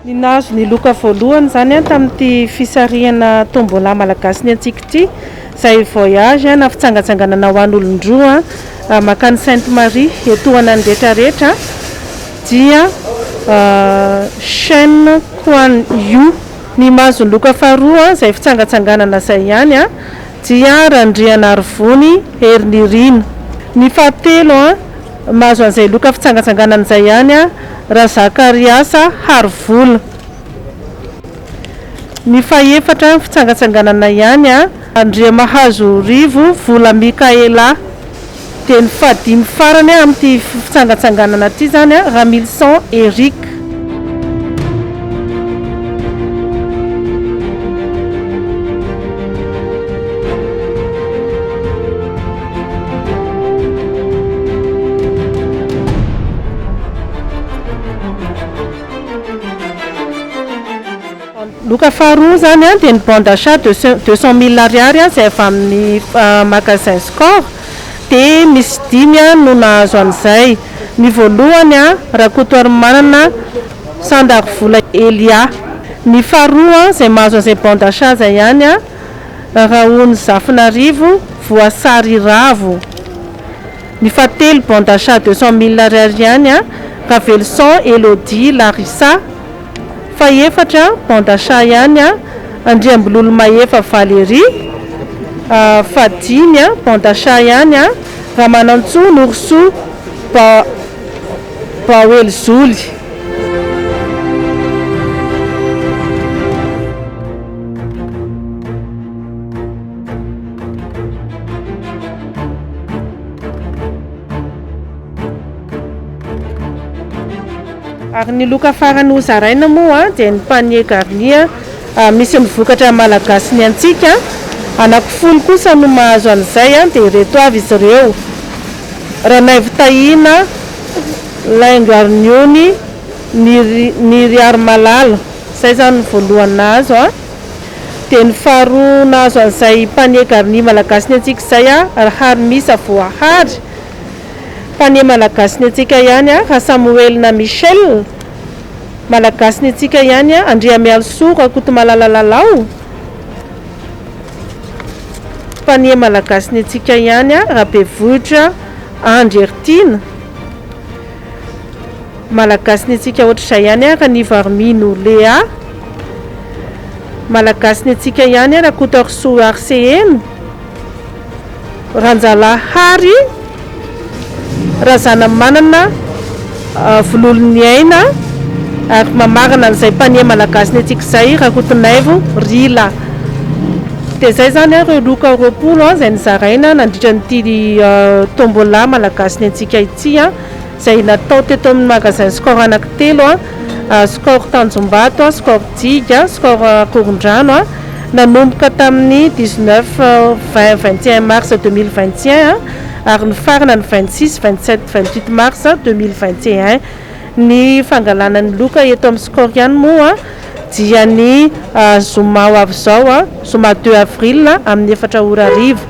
Ny nazo ny loka voalohany zany tamin'ity fisarihana tombola malagasy ny antsika ity izay voyage na fitsangatsanganana ho an'olon-droa makany Sainte Marie etoana ny rehetrarehetra dia chaîne Kuan Yu. Ny mazo ny loka faharoa izay fitsangatsanganana izay ihany dia randriana Arivony Herinirina. Ny fahatelo mazo an'izay loka fitsangatsanganana izay ihany Razakariasa Harivola. Ny fahaefatra fitsangatsanganana ihany Andriamahazo Rivo Vola Mikaela. Dia ny fahadimy farany amin'ity fitsangatsanganana ity zany Ramilson Eric. Loka faharoa zany dia ny bon d'achat 200 000 ariary izay avy amin'ny magasin Score. Dia misy dimy no nahazo an'izay. Ny voalohany Rakotoary Manana Sandarivola Elia. Ny faharoa izay mahazo an'izay bon d'achat izay ihany Raony Zafinarivo Voasary Ravo. Ny fahatelo bon d'achat 200 000 ariary ihany Ravelson Elodie Larissa. Fahaefatra bon d'achat ihany Andriambololo Maefa Valérie. Fadiny bon d'achat ihany Ramanantso Norso Bawelzoly. Ary ny loka farany hozaraina moa dia ny panier garni misy mivokatra malagasy ny antsika anankifolo kosa no mahazo an'izay dia ireto avy izy ireo: Ranaivo Tahina, Laingo Arniony, Niriary Malala. Izay zany ny voalohany nahazo. Dia ny faharoa nahazo an'izay panier garni malagasy ny antsika izay Harmisa Voahary. Panier malagasy ny antsika ihany Samuelina Michel. Malagasy ny antsika ihany Andriamialso Rakoto Malalalalao. Panier malagasy ny antsika ihany Rabevohitra Andrertina. Malagasy ny antsika ohatr'izay ihany Ranivarmino Lea. Malagasy ny antsika ihany Rakoto Arso RCN. Ranjalahary Razana Manana Vololon'ny Aina. Ary mamarana an'izay panier malagasy ny antsika izay Rakotonaivo Rila. Dia izay zany ireo loka roapolo izay nizaraina nandritra nyity tombola malagasy ny antsika ity izay natao teto amin'ny magasin Score anankitelo Score Tanjombato, Score Diga, Score Korondrano nanomboka tamin'ny 19 20 21 mars 2021 ary ny farana ny 26 27 28 mars 2021. Ny fangalana ny loka eto amin'ny Score ihany moa dia ny zoma ho avy izao zoma 2 avril amin'ny 4 ora arivo.